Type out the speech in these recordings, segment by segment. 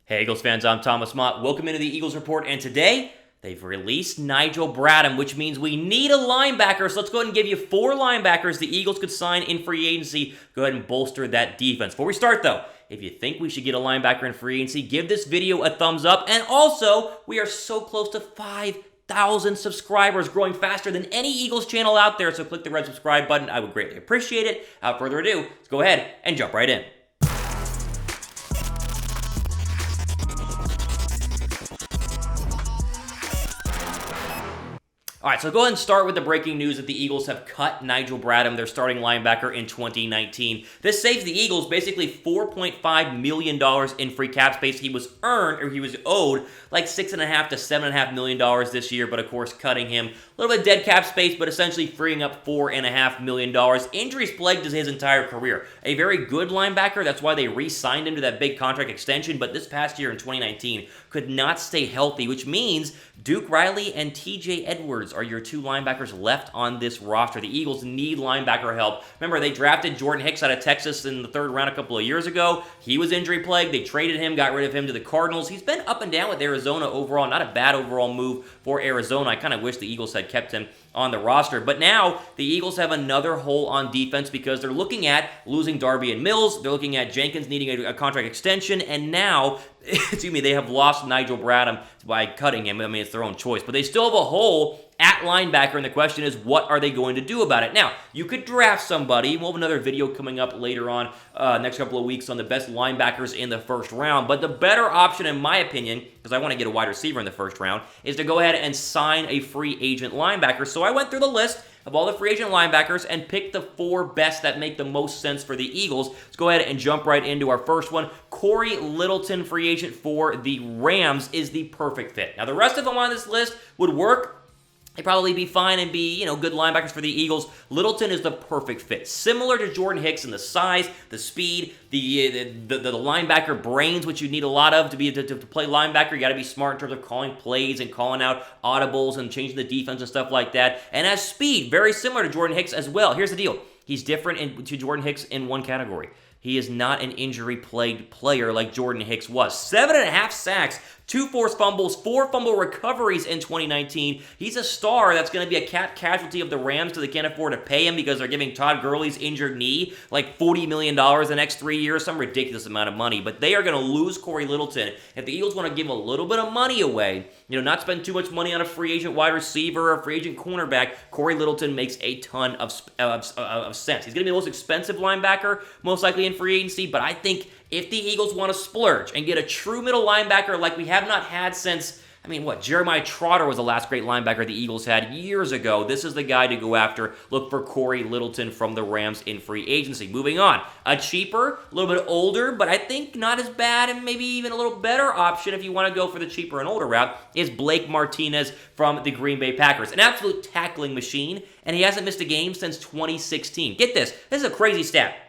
Hey Eagles fans, I'm Thomas Mott. Welcome into the Eagles Report, and today they've released Nigel Bradham, which means we need a linebacker. So let's go ahead and give you 4 linebackers the Eagles could sign in free agency. Go ahead and bolster that defense. Before we start though, if you think we should get a linebacker in free agency, give this video a thumbs up. And also, we are so close to 5,000 subscribers, growing faster than any Eagles channel out there. So click the red subscribe button. I would greatly appreciate it. Without further ado, let's go ahead and jump right in. All right, so go ahead and start with the breaking news that the Eagles have cut Nigel Bradham, their starting linebacker, in 2019. This saves the Eagles basically $4.5 million in free cap space. He was owed like $6.5 to $7.5 million this year, but of course cutting him. A little bit of dead cap space, but essentially freeing up $4.5 million. Injuries plagued his entire career. A very good linebacker, that's why they re-signed him to that big contract extension, but this past year in 2019 could not stay healthy, which means Duke Riley and TJ Edwards are your 2 linebackers left on this roster. The Eagles need linebacker help. Remember, they drafted Jordan Hicks out of Texas in the 3rd round a couple of years ago. He was injury plagued. They traded him, got rid of him to the Cardinals. He's been up and down with Arizona overall. Not a bad overall move for Arizona. I kind of wish the Eagles had kept him on the roster. But now, the Eagles have another hole on defense because they're looking at losing Darby and Mills. They're looking at Jenkins needing a contract extension. And now, they have lost Nigel Bradham by cutting him. I mean, it's their own choice. But they still have a hole at linebacker, and the question is, what are they going to do about it? Now, you could draft somebody. We'll have another video coming up later on, next couple of weeks, on the best linebackers in the 1st round. But the better option, in my opinion, because I want to get a wide receiver in the 1st round, is to go ahead and sign a free agent linebacker. So I went through the list of all the free agent linebackers and picked the 4 best that make the most sense for the Eagles. Let's go ahead and jump right into our first one. Cory Littleton, free agent for the Rams, is the perfect fit. Now, the rest of them on this list would work. They'd probably be fine and be, good linebackers for the Eagles. Littleton is the perfect fit. Similar to Jordan Hicks in the size, the speed, the linebacker brains, which you need a lot of to play linebacker. You got to be smart in terms of calling plays and calling out audibles and changing the defense and stuff like that. And has speed, very similar to Jordan Hicks as well. Here's the deal. He's different to Jordan Hicks in one category. He is not an injury-plagued player like Jordan Hicks was. 7.5 sacks, 2 forced fumbles, 4 fumble recoveries in 2019. He's a star that's going to be a cap casualty of the Rams because they can't afford to pay him because they're giving Todd Gurley's injured knee like $40 million the next 3 years, some ridiculous amount of money. But they are going to lose Cory Littleton. If the Eagles want to give a little bit of money away, not spend too much money on a free agent wide receiver or a free agent cornerback, Cory Littleton makes a ton of sense. He's going to be the most expensive linebacker, most likely in free agency, but I think if the Eagles want to splurge and get a true middle linebacker like we have not had since, Jeremiah Trotter was the last great linebacker the Eagles had years ago. This is the guy to go after. Look for Cory Littleton from the Rams in free agency. Moving on. A cheaper, a little bit older, but I think not as bad and maybe even a little better option if you want to go for the cheaper and older route is Blake Martinez from the Green Bay Packers. An absolute tackling machine, and he hasn't missed a game since 2016. Get this. This is a crazy stat.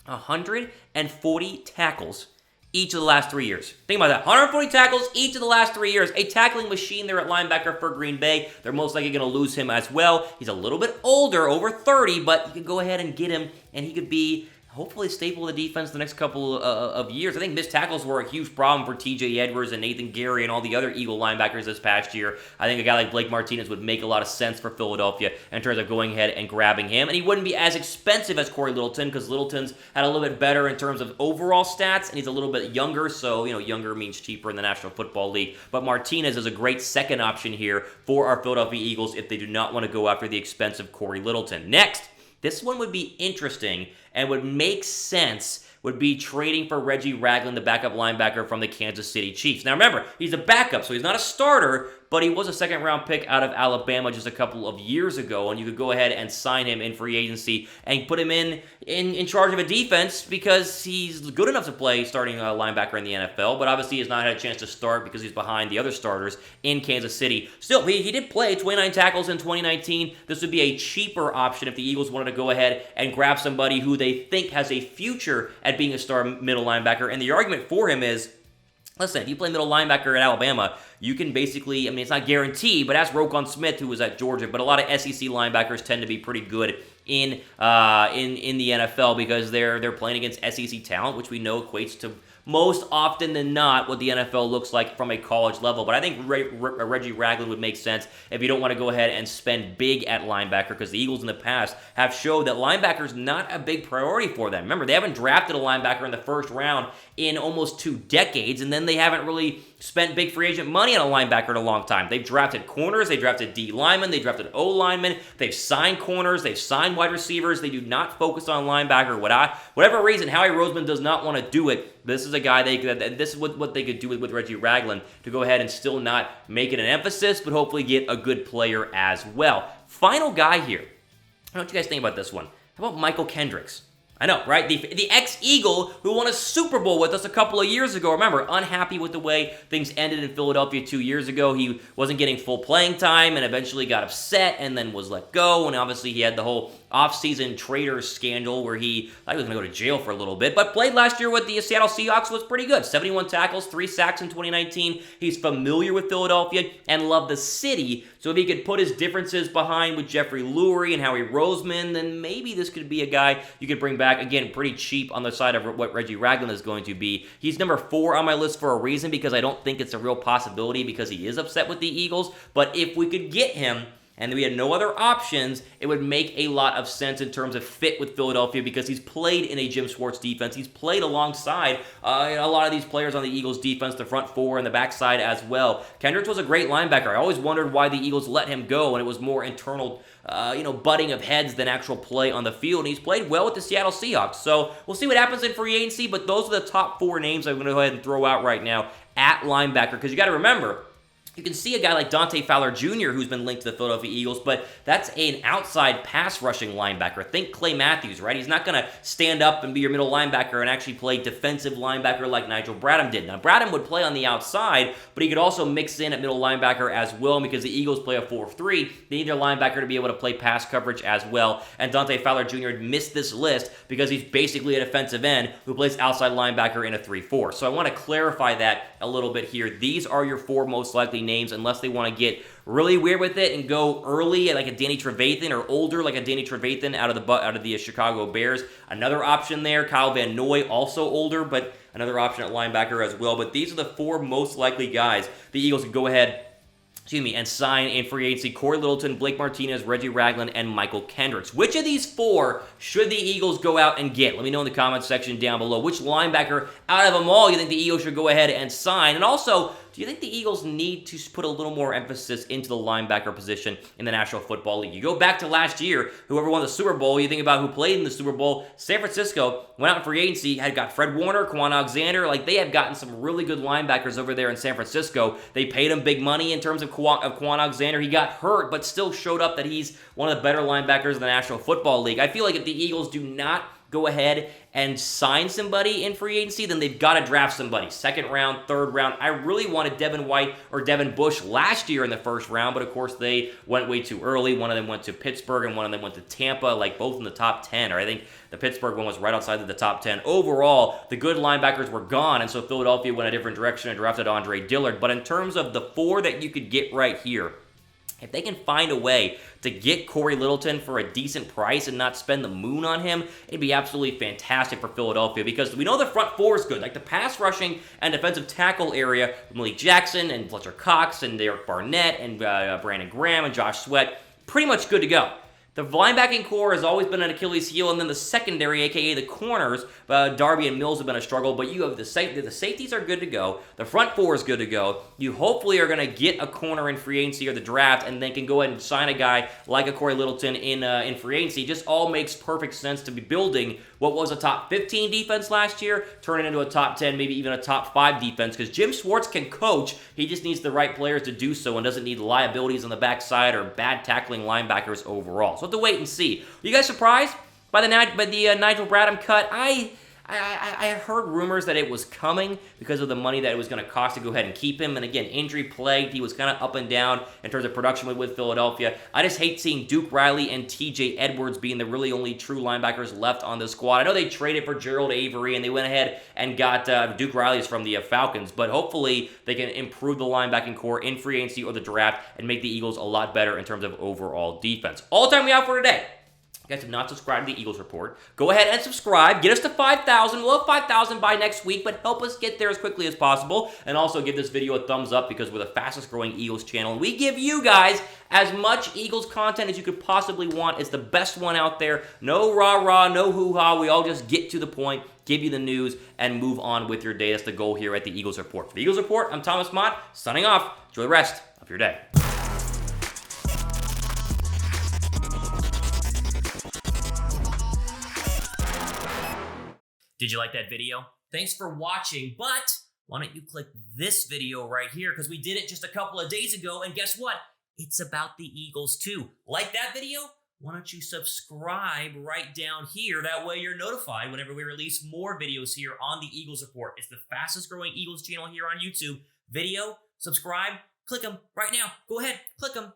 140 tackles each of the last 3 years. Think about that. 140 tackles each of the last 3 years. A tackling machine there at linebacker for Green Bay. They're most likely going to lose him as well. He's a little bit older, over 30, but you can go ahead and get him, and he could be hopefully staple of the defense the next couple of years. I think missed tackles were a huge problem for TJ Edwards and Nathan Gary and all the other Eagle linebackers this past year. I think a guy like Blake Martinez would make a lot of sense for Philadelphia in terms of going ahead and grabbing him. And he wouldn't be as expensive as Cory Littleton because Littleton's had a little bit better in terms of overall stats, and he's a little bit younger, so, younger means cheaper in the National Football League. But Martinez is a great second option here for our Philadelphia Eagles if they do not want to go after the expensive Cory Littleton. Next, this one would be interesting and would make sense, would be trading for Reggie Ragland, the backup linebacker from the Kansas City Chiefs. Now remember, he's a backup, so he's not a starter, but he was a 2nd-round pick out of Alabama just a couple of years ago, and you could go ahead and sign him in free agency and put him in charge of a defense because he's good enough to play starting linebacker in the NFL, but obviously has not had a chance to start because he's behind the other starters in Kansas City. Still, he did play 29 tackles in 2019. This would be a cheaper option if the Eagles wanted to go ahead and grab somebody who they think has a future at being a star middle linebacker, and the argument for him is, listen, if you play middle linebacker at Alabama, you can basically, it's not guaranteed, but ask Roquan Smith, who was at Georgia, but a lot of SEC linebackers tend to be pretty good in the NFL because they're playing against SEC talent, which we know equates to most often than not what the NFL looks like from a college level. But I think Reggie Ragland would make sense if you don't want to go ahead and spend big at linebacker, because the Eagles in the past have showed that linebacker is not a big priority for them. Remember, they haven't drafted a linebacker in the first round in almost 2 decades, and then they haven't really spent big free agent money on a linebacker in a long time. They've drafted corners, they drafted D linemen, they drafted O linemen, they've signed corners, they've signed wide receivers. They do not focus on linebacker. Whatever reason, Howie Roseman does not want to do it. This is a guy this is what they could do with Reggie Ragland, to go ahead and still not make it an emphasis, but hopefully get a good player as well. Final guy here. I don't know what you guys think about this one. How about Mychal Kendricks? I know, right? The ex-Eagle who won a Super Bowl with us a couple of years ago. Remember, unhappy with the way things ended in Philadelphia 2 years ago. He wasn't getting full playing time and eventually got upset and then was let go. And obviously he had the whole offseason trader scandal where he thought he was going to go to jail for a little bit, but played last year with the Seattle Seahawks, was pretty good. 71 tackles, 3 sacks in 2019. He's familiar with Philadelphia and loved the city. So if he could put his differences behind with Jeffrey Lurie and Howie Roseman, then maybe this could be a guy you could bring back. Again, pretty cheap on the side of what Reggie Ragland is going to be. He's number 4 on my list for a reason, because I don't think it's a real possibility because he is upset with the Eagles. But if we could get him and we had no other options, it would make a lot of sense in terms of fit with Philadelphia, because he's played in a Jim Schwartz defense. He's played alongside a lot of these players on the Eagles defense, the front 4 and the backside as well. Kendricks was a great linebacker. I always wondered why the Eagles let him go, and it was more internal butting of heads than actual play on the field. And he's played well with the Seattle Seahawks. So we'll see what happens in free agency, but those are the top 4 names I'm going to go ahead and throw out right now at linebacker, because you got to remember, you can see a guy like Dante Fowler Jr. who's been linked to the Philadelphia Eagles, but that's an outside pass rushing linebacker. Think Clay Matthews, right? He's not going to stand up and be your middle linebacker and actually play defensive linebacker like Nigel Bradham did. Now, Bradham would play on the outside, but he could also mix in at middle linebacker as well, because the Eagles play a 4-3. They need their linebacker to be able to play pass coverage as well, and Dante Fowler Jr. missed this list because he's basically a defensive end who plays outside linebacker in a 3-4. So I want to clarify that a little bit here. These are your 4 most likely names, unless they want to get really weird with it and go early like a Danny Trevathan, or older like a Danny Trevathan out of the Chicago Bears. Another option there. Kyle Van Noy, also older, but another option at linebacker as well. But these are the 4 most likely guys the Eagles can go ahead and sign in free agency: Cory Littleton, Blake Martinez, Reggie Ragland, and Mychal Kendricks. Which of these 4 should the Eagles go out and get? Let me know in the comments section down below. Which linebacker out of them all you think the Eagles should go ahead and sign? And also, do you think the Eagles need to put a little more emphasis into the linebacker position in the National Football League? You go back to last year, whoever won the Super Bowl, you think about who played in the Super Bowl. San Francisco went out in free agency, had got Fred Warner, Quan Alexander. Like, they have gotten some really good linebackers over there in San Francisco. They paid him big money in terms of Quan Alexander. He got hurt, but still showed up that he's one of the better linebackers in the National Football League. I feel like if the Eagles do not go ahead and sign somebody in free agency, then they've got to draft somebody. 2nd round, 3rd round. I really wanted Devin White or Devin Bush last year in the 1st round, but of course they went way too early. One of them went to Pittsburgh and one of them went to Tampa, like both in the top 10, or I think the Pittsburgh one was right outside of the top 10. Overall, the good linebackers were gone, and so Philadelphia went a different direction and drafted Andre Dillard. But in terms of the 4 that you could get right here, if they can find a way to get Cory Littleton for a decent price and not spend the moon on him, it'd be absolutely fantastic for Philadelphia, because we know the front 4 is good. Like the pass rushing and defensive tackle area, Malik Jackson and Fletcher Cox and Derek Barnett and Brandon Graham and Josh Sweat, pretty much good to go. The linebacking core has always been an Achilles heel, and then the secondary, a.k.a. the corners, Darby and Mills have been a struggle, but you have the safeties are good to go. The front 4 is good to go. You hopefully are going to get a corner in free agency or the draft, and then can go ahead and sign a guy like a Cory Littleton in free agency. It just all makes perfect sense to be building what was a top 15 defense last year, turn it into a top 10, maybe even a top 5 defense, because Jim Schwartz can coach. He just needs the right players to do so and doesn't need liabilities on the backside or bad tackling linebackers overall. So we'll have to wait and see. Are you guys surprised by the Nigel Bradham cut? I heard rumors that it was coming because of the money that it was going to cost to go ahead and keep him. And again, injury plagued. He was kind of up and down in terms of production with Philadelphia. I just hate seeing Duke Riley and TJ Edwards being the really only true linebackers left on the squad. I know they traded for Gerald Avery and they went ahead and got Duke Riley from the Falcons, but hopefully they can improve the linebacking core in free agency or the draft and make the Eagles a lot better in terms of overall defense. All the time we have for today. you guys have not subscribed to the Eagles Report, go ahead and subscribe. Get us to 5,000. We'll have 5,000 by next week, but help us get there as quickly as possible. And also give this video a thumbs up because we're the fastest growing Eagles channel. And we give you guys as much Eagles content as you could possibly want. It's the best one out there. No rah-rah, no hoo-ha. We all just get to the point, give you the news, and move on with your day. That's the goal here at the Eagles Report. For the Eagles Report, I'm Thomas Mott, signing off. Enjoy the rest of your day. Did you like that video? Thanks for watching, but why don't you click this video right here, because we did it just a couple of days ago, and guess what? It's about the Eagles too. Like that video? Why don't you subscribe right down here? That way you're notified whenever we release more videos here on the Eagles Report. It's the fastest growing Eagles channel here on YouTube. Video, subscribe, click them right now. Go ahead, click them.